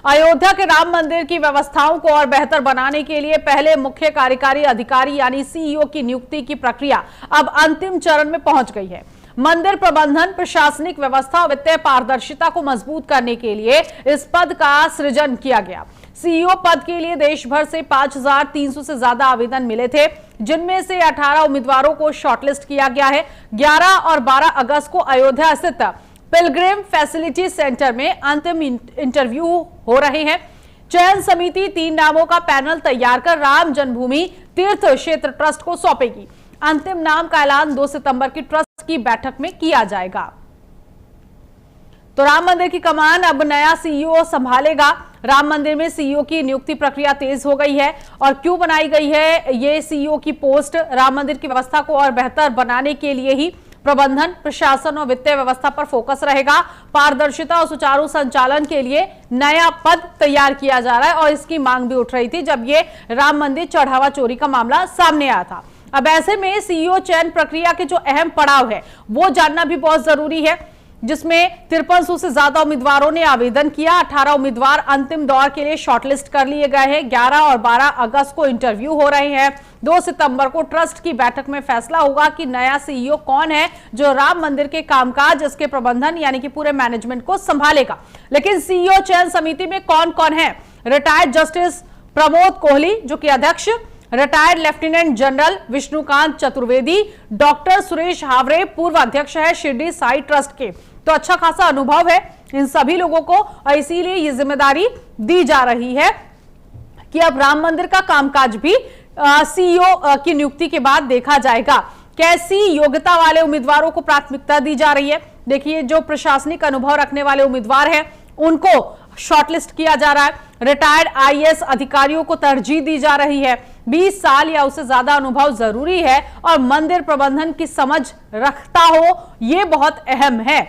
अयोध्या के राम मंदिर की व्यवस्थाओं को और बेहतर बनाने के लिए पहले मुख्य कार्यकारी अधिकारी यानी सीईओ की नियुक्ति की प्रक्रिया अब अंतिम चरण में पहुंच गई है। मंदिर प्रबंधन, प्रशासनिक व्यवस्था और वित्तीय पारदर्शिता को मजबूत करने के लिए इस पद का सृजन किया गया। सीईओ पद के लिए देश भर से 5300 से ज्यादा आवेदन मिले थे, जिनमें से 18 उम्मीदवारों को शॉर्टलिस्ट किया गया है। 11 और 12 अगस्त को अयोध्या स्थित पिलग्रिम फैसिलिटी सेंटर में अंतिम इंटरव्यू हो रहे हैं। चयन समिति 3 नामों का पैनल तैयार कर राम जन्मभूमि तीर्थ क्षेत्र ट्रस्ट को सौंपेगी। अंतिम नाम का ऐलान 2 सितंबर की ट्रस्ट की बैठक में किया जाएगा। तो राम मंदिर की कमान अब नया सीईओ संभालेगा। राम मंदिर में सीईओ की नियुक्ति प्रक्रिया तेज हो गई है। और क्यों बनाई गई है ये सीईओ की पोस्ट? राम मंदिर की व्यवस्था को और बेहतर बनाने के लिए ही प्रबंधन, प्रशासन और वित्तीय व्यवस्था पर फोकस रहेगा। पारदर्शिता और सुचारू संचालन के लिए नया पद तैयार किया जा रहा है और इसकी मांग भी उठ रही थी जब ये राम मंदिर चढ़ावा चोरी का मामला सामने आया था। अब ऐसे में सीईओ चयन प्रक्रिया के जो अहम पड़ाव है वो जानना भी बहुत जरूरी है, जिसमें 5300 से ज्यादा उम्मीदवारों ने आवेदन किया। 18 उम्मीदवार अंतिम दौर के लिए शॉर्टलिस्ट कर लिए गए हैं। 11 और 12 अगस्त को इंटरव्यू हो रहे हैं। 2 सितंबर को ट्रस्ट की बैठक में फैसला होगा कि नया सीईओ कौन है जो राम मंदिर के कामकाज, इसके प्रबंधन यानी कि पूरे मैनेजमेंट को संभालेगा। लेकिन सीईओ चयन समिति में कौन कौन है? रिटायर्ड जस्टिस प्रमोद कोहली जो कि अध्यक्ष, retired lieutenant general Vishnukant Chaturvedi, doctor Suresh Haware पूर्व अध्यक्ष है शिरडी साई ट्रस्ट के। तो अच्छा खासा अनुभव है इन सभी लोगों को और इसीलिए ये जिम्मेदारी दी जा रही है कि अब राम मंदिर का कामकाज भी सीईओ की नियुक्ति के बाद देखा जाएगा। कैसी योग्यता वाले उम्मीदवारों को प्राथमिकता दी जा रही है? देखिए, जो प्रशासनिक अनुभव रखने वाले उम्मीदवार हैं उनको शॉर्टलिस्ट किया जा रहा है। रिटायर्ड आईएएस अधिकारियों को तरजीह दी जा रही है। 20 साल या उससे ज्यादा अनुभव जरूरी है और मंदिर प्रबंधन की समझ रखता हो, यह बहुत अहम है।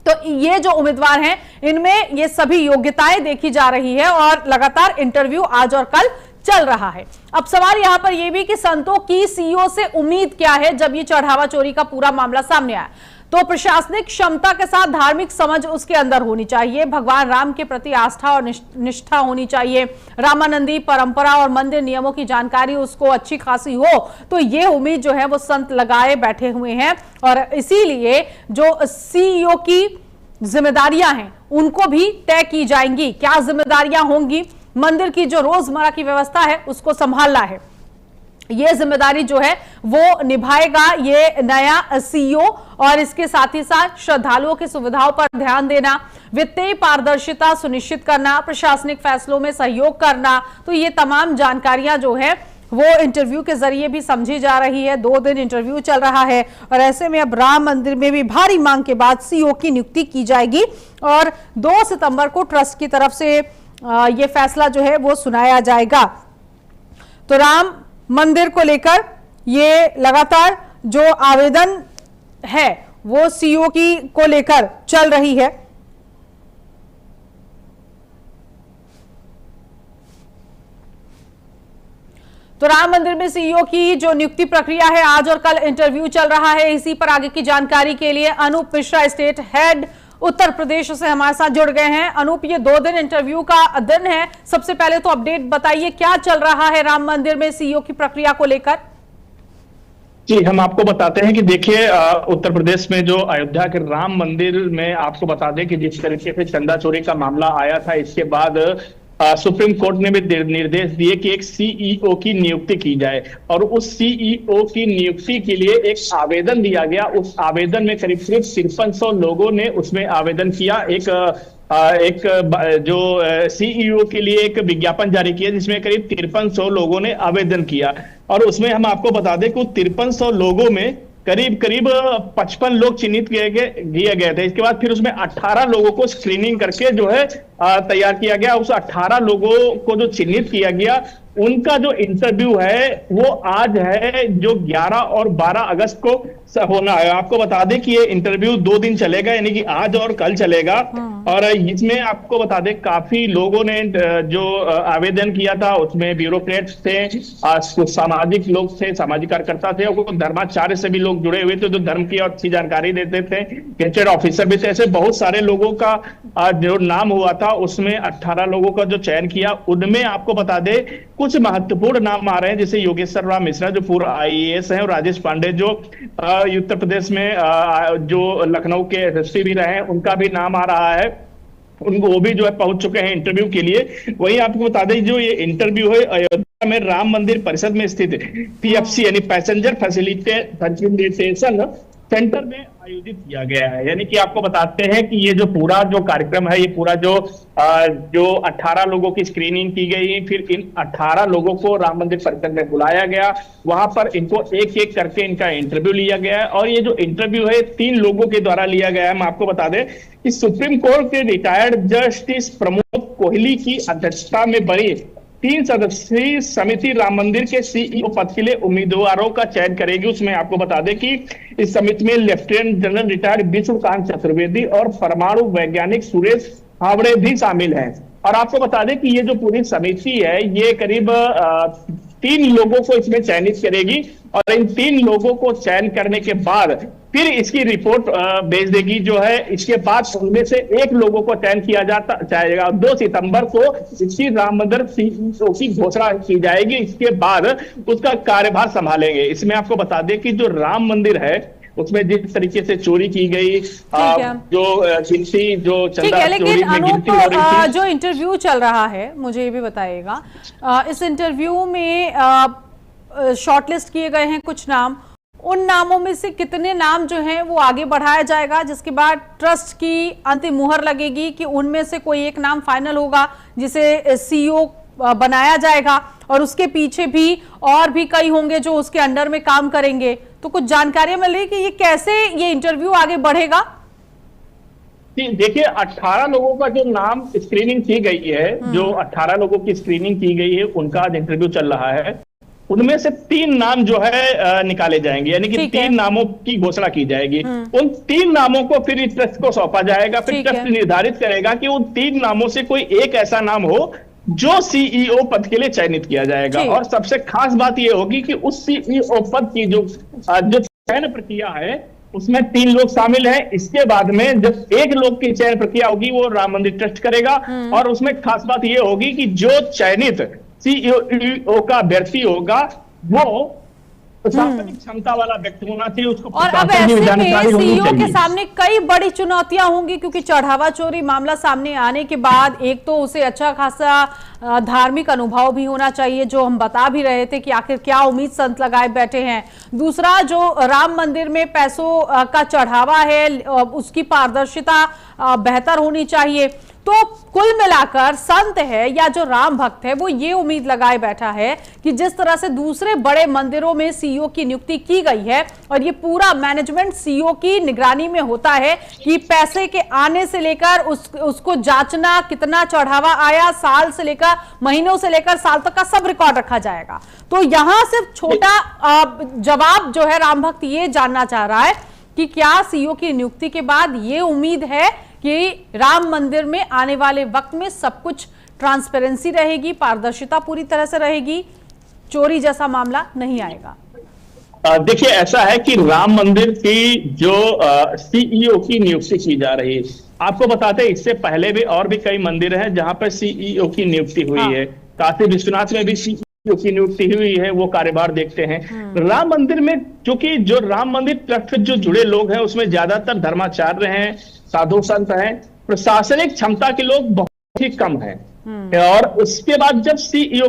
तो ये जो उम्मीदवार हैं इनमें ये सभी योग्यताएं देखी जा रही है और लगातार इंटरव्यू आज और कल चल रहा है। अब सवाल यहां पर यह भी कि संतों की सीईओ से उम्मीद क्या है जब ये चढ़ावा चोरी का पूरा मामला सामने आया? तो प्रशासनिक क्षमता के साथ धार्मिक समझ उसके अंदर होनी चाहिए। भगवान राम के प्रति आस्था और निष्ठा होनी चाहिए। रामानंदी परंपरा और मंदिर नियमों की जानकारी उसको अच्छी खासी हो। तो ये उम्मीद जो है वो संत लगाए बैठे हुए हैं और इसीलिए जो सीईओ की जिम्मेदारियां हैं उनको भी तय की जाएंगी। क्या जिम्मेदारियां होंगी? मंदिर की जो रोजमर्रा की व्यवस्था है उसको संभालना है, ये जिम्मेदारी जो है वो निभाएगा ये नया सीईओ। और इसके साथ ही साथ श्रद्धालुओं की सुविधाओं पर ध्यान देना, वित्तीय पारदर्शिता सुनिश्चित करना, प्रशासनिक फैसलों में सहयोग करना। तो ये तमाम जानकारियां जो है वो इंटरव्यू के जरिए भी समझी जा रही है। 2 दिन इंटरव्यू चल रहा है और ऐसे में अब राम मंदिर में भी भारी मांग के बाद सीईओ की नियुक्ति की जाएगी और 2 सितंबर को ट्रस्ट की तरफ से ये फैसला जो है वो सुनाया जाएगा। तो राम मंदिर को लेकर ये लगातार जो आवेदन है वो सीईओ की को लेकर चल रही है। तो राम मंदिर में सीईओ की जो नियुक्ति प्रक्रिया है, आज और कल इंटरव्यू चल रहा है। इसी पर आगे की जानकारी के लिए अनूप मिश्रा, स्टेट हेड उत्तर प्रदेश से हमारे साथ जुड़ गए हैं। अनूप, ये 2 दिन इंटरव्यू का दिन है। सबसे पहले तो अपडेट बताइए, क्या चल रहा है राम मंदिर में सीईओ की प्रक्रिया को लेकर? जी, हम आपको बताते हैं कि देखिए, उत्तर प्रदेश में जो अयोध्या के राम मंदिर में आपको बता दें कि जिस तरीके से चंदा चोरी का मामला आया था, इसके बाद सुप्रीम कोर्ट ने भी निर्देश दिए कि एक सीईओ की नियुक्ति की जाए और उस सीईओ की नियुक्ति के लिए एक आवेदन दिया गया। उस आवेदन में करीब 5300 लोगों ने उसमें आवेदन किया। एक जो सीईओ के लिए एक विज्ञापन जारी किया जिसमें करीब 5300 लोगों ने आवेदन किया और उसमें हम आपको बता दें कि 5300 लोगों में करीब 55 लोग चिन्हित किए गए थे। इसके बाद फिर उसमें 18 लोगों को स्क्रीनिंग करके जो है तैयार किया गया। उस 18 लोगों को जो चिन्हित किया गया उनका जो इंटरव्यू है वो आज है, जो 11 और 12 अगस्त को होना है। आपको बता दें कि ये इंटरव्यू 2 दिन चलेगा, यानी कि आज और कल चलेगा। और इसमें आपको बता दें काफी लोगों ने जो आवेदन किया था उसमें ब्यूरोक्रेट्स थे, कुछ सामाजिक लोग थे, सामाजिक कार्यकर्ता थे, और धर्माचार्य से भी लोग जुड़े हुए थे जो धर्म की और अच्छी जानकारी देते थे, गेजेटेड ऑफिसर भी थे। ऐसे बहुत सारे लोगों का जो नाम हुआ था उसमें 18 लोगों का जो चयन किया, उनमें आपको बता दें कुछ महत्वपूर्ण नाम आ रहे हैं, जैसे योगेश्वर राम मिश्रा जो पूर्व IAS हैं, और राजेश पांडे जो उत्तर प्रदेश में जो लखनऊ के SSP भी रहे हैं, उनका भी नाम आ रहा है। उनको वो भी जो है पहुंच चुके हैं इंटरव्यू के लिए। वहीं आपको बता दें जो ये इंटरव्यू है अयोध्या में राम मंदिर परिसर में स्थित PFC यानी पैसेंजर फैसिलिटेशन सेंटर में आयोजित किया गया है। यानी कि आपको बताते हैं कि ये जो पूरा जो कार्यक्रम है, ये पूरा जो 18 लोगों की स्क्रीनिंग की गई, फिर इन 18 लोगों को राम मंदिर परिसर में बुलाया गया, वहां पर इनको एक एक करके इनका इंटरव्यू लिया गया। और ये जो इंटरव्यू है 3 लोगों के द्वारा लिया गया है। हम आपको बता दें कि सुप्रीम कोर्ट के रिटायर्ड जस्टिस प्रमोद कोहली की अध्यक्षता में बनी 3 सदस्यीय समिति राम मंदिर के CEO पद के लिए उम्मीदवारों का चयन करेगी। उसमें आपको बता दें कि इस समिति में lieutenant general retired Vishnukant Chaturvedi और परमाणु वैज्ञानिक सुरेश हावड़े भी शामिल हैं। और आपको बता दें कि ये जो पूरी समिति है ये करीब 3 लोगों को इसमें चयनित करेगी, और इन 3 लोगों को चयन करने के बाद फिर इसकी रिपोर्ट भेज देगी जो है। इसके बाद उनमें से 1 लोगों को चयन किया जाएगा। 2 सितंबर को इसकी राम मंदिर CEO की घोषणा की जाएगी। इसके बाद उसका कार्यभार संभालेंगे। इसमें आपको बता दें कि जो राम मंदिर है उसमें जिस तरीके से चोरी की गई, जो गिनती जो चंदा चोरी में गिनती हो रही थी, जो इंटरव्यू चल रहा है मुझे ये भी बताइएगा, इस इंटरव्यू में शॉर्टलिस्ट किए गए हैं कुछ नाम, उन नामों में से कितने नाम जो हैं वो आगे बढ़ाया जाएगा, जिसके बाद ट्रस्ट की अंतिम मुहर लगेगी कि उनमें से कोई एक नाम फाइनल होगा जिसे CEO बनाया जाएगा, और उसके पीछे भी और भी कई होंगे जो उसके अंडर में काम करेंगे। तो कुछ जानकारी मिल रही है कि ये कैसे ये इंटरव्यू आगे बढ़ेगा? देखिए 18 लोगों का जो नाम स्क्रीनिंग की गई है, जो 18 लोगों की स्क्रीनिंग की गई है उनका आज इंटरव्यू चल रहा है। उनमें से 3 नाम जो है निकाले जाएंगे, यानी कि 3 नामों की घोषणा की जाएगी। उन 3 नामों को फिर ट्रस्ट को सौंपा जाएगा। फिर ट्रस्ट निर्धारित करेगा कि उन 3 नामों से कोई एक ऐसा नाम हो जो CEO पद के लिए चयनित किया जाएगा। और सबसे खास बात यह होगी कि उस CEO पद की जो चयन प्रक्रिया है उसमें 3 लोग शामिल हैं। इसके बाद में जब 1 लोग की चयन प्रक्रिया होगी वो राम मंदिर ट्रस्ट करेगा। और उसमें खास बात यह होगी कि जो चयनित CEO का अभ्यर्थी होगा वो प्रशासनिक क्षमता वाला व्यक्ति होना चाहिए, उसको और अब ऐसे में CEO के सामने कई बड़ी चुनौतियां होंगी, क्योंकि चढ़ावा चोरी मामला सामने आने के बाद एक तो उसे अच्छा खासा धार्मिक अनुभव भी होना चाहिए, जो हम बता भी रहे थे कि आखिर क्या उम्मीद संत लगाए बैठे हैं। दूसरा, जो राम मंदिर में पैसों का चढ़ावा है उसकी पारदर्शिता बेहतर होनी चाहिए। तो कुल मिलाकर संत है या जो राम भक्त है वो ये उम्मीद लगाए बैठा है कि जिस तरह से दूसरे बड़े मंदिरों में CEO की नियुक्ति की गई है और ये पूरा मैनेजमेंट CEO की निगरानी में होता है कि पैसे के आने से लेकर उसको जांचना, कितना चढ़ावा आया, साल से लेकर महीनों से लेकर साल तक का सब रिकॉर्ड रखा जाएगा। तो यहां सिर्फ छोटा जवाब जो है राम भक्त ये जानना चाह रहा है कि क्या CEO की नियुक्ति के बाद ये उम्मीद है कि राम मंदिर में आने वाले वक्त में सब कुछ ट्रांसपेरेंसी रहेगी, पारदर्शिता पूरी तरह से रहेगी, चोरी जैसा मामला नहीं आएगा? देखिए ऐसा है कि राम मंदिर की जो CEO की नियुक्ति की जा रही है, आपको बताते हैं इससे पहले भी और भी कई मंदिर हैं जहां पर CEO की नियुक्ति हुई है। काशी विश्वनाथ में भी CEO की नियुक्ति हुई है, वो कार्यभार देखते हैं। राम मंदिर में क्योंकि जो राम मंदिर ट्रस्ट जो जुड़े लोग हैं उसमें ज्यादातर धर्माचार्य हैं, साधु संत हैं, प्रशासनिक क्षमता के लोग बहुत ही कम हैं। और उसके बाद जब CEO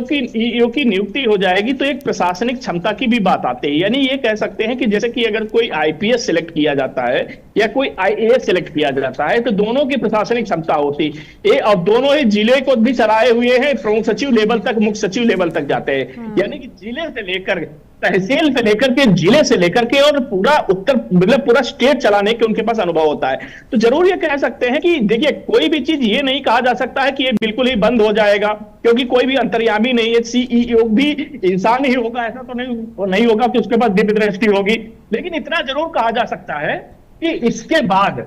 की नियुक्ति हो जाएगी तो एक प्रशासनिक क्षमता की भी बात आती है। यानी ये कह सकते हैं कि जैसे कि अगर कोई IPS सिलेक्ट किया जाता है या कोई IAS सिलेक्ट किया जाता है तो दोनों की प्रशासनिक क्षमता होती है, और दोनों ही जिले को भी चलाए हुए हैं, प्रमुख सचिव लेवल तक, मुख्य सचिव लेवल तक जाते हैं। यानी कि जिले से लेकर तहसील से लेकर के, जिले से लेकर के और पूरा उत्तर, मतलब पूरा स्टेट चलाने के उनके पास अनुभव होता है। तो जरूर ये कह सकते हैं कि देखिए, कोई भी चीज ये नहीं कहा जा सकता है कि ये बिल्कुल ही बंद हो जाएगा, क्योंकि कोई भी अंतर्यामी नहीं है। सीईओ भी इंसान ही होगा, ऐसा तो नहीं होगा कि उसके पास दिव्य दृष्टि होगी। लेकिन इतना जरूर कहा जा सकता है कि इसके बाद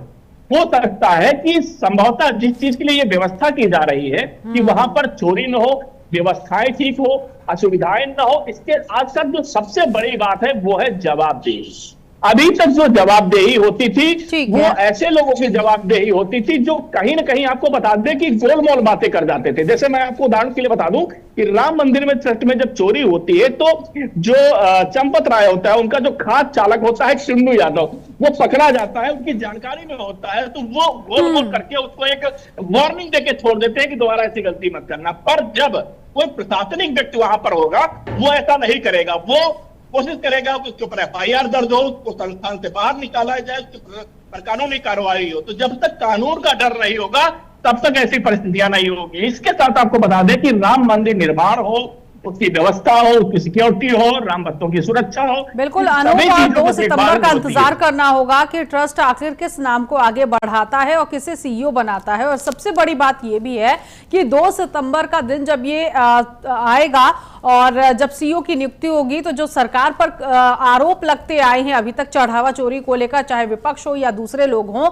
हो सकता है कि संभवतः जिस चीज के लिए ये व्यवस्था की जा रही है कि वहां पर चोरी न हो, व्यवस्थाएं ठीक हो, असुविधाएं न हो, इसके आज तक जो सबसे बड़ी बात है वो है जवाबदेही। अभी तक जो जवाबदेही होती थी वो ऐसे लोगों की जवाबदेही होती थी जो कहीं ना कहीं, आपको बता दें कि गोलमोल बातें कर जाते थे। जैसे मैं आपको उदाहरण के लिए बता दूं कि राम मंदिर में ट्रस्ट में जब चोरी होती है तो जो चंपत राय होता है, उनका जो खास चालक होता है चिन्नू यादव, वो पकड़ा जाता है, उनकी जानकारी में होता है, तो वो गोलमोल करके उसको एक वार्निंग देके छोड़ देते हैं कि दोबारा ऐसी गलती मत करना। पर जब कोई प्रशासनिक व्यक्ति वहां पर होगा, वो ऐसा नहीं करेगा। वो कोशिश करेगा कि उसके ऊपर एफआईआर दर्ज हो, उसको संस्थान से बाहर निकाला जाए, उसके पर कानूनी कार्रवाई हो। तो जब तक कानून का डर नहीं होगा तब तक ऐसी परिस्थितियां नहीं होगी। इसके साथ आपको बता दें कि राम मंदिर निर्माण हो, उसकी व्यवस्था हो, उसकी सिक्योरिटी हो, राम भक्तों की सुरक्षा हो, बिल्कुल अनूप, 2 सितंबर का इंतजार करना होगा कि ट्रस्ट आखिर किस नाम को आगे बढ़ाता है और किसे सीईओ बनाता है। और सबसे बड़ी बात यह भी है कि 2 सितंबर का दिन जब ये आएगा और जब सीईओ की नियुक्ति होगी, तो जो सरकार पर आरोप लगते आए हैं अभी तक चढ़ावा चोरी को लेकर, चाहे विपक्ष हो या दूसरे लोग हों,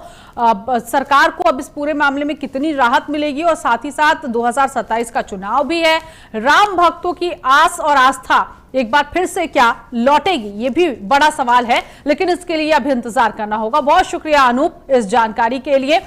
सरकार को अब इस पूरे मामले में कितनी राहत मिलेगी। और साथ ही साथ 2027 का चुनाव भी है, राम भक्तों की आस और आस्था एक बार फिर से क्या लौटेगी, ये भी बड़ा सवाल है। लेकिन इसके लिए अभी इंतजार करना होगा। बहुत शुक्रिया अनूप इस जानकारी के लिए।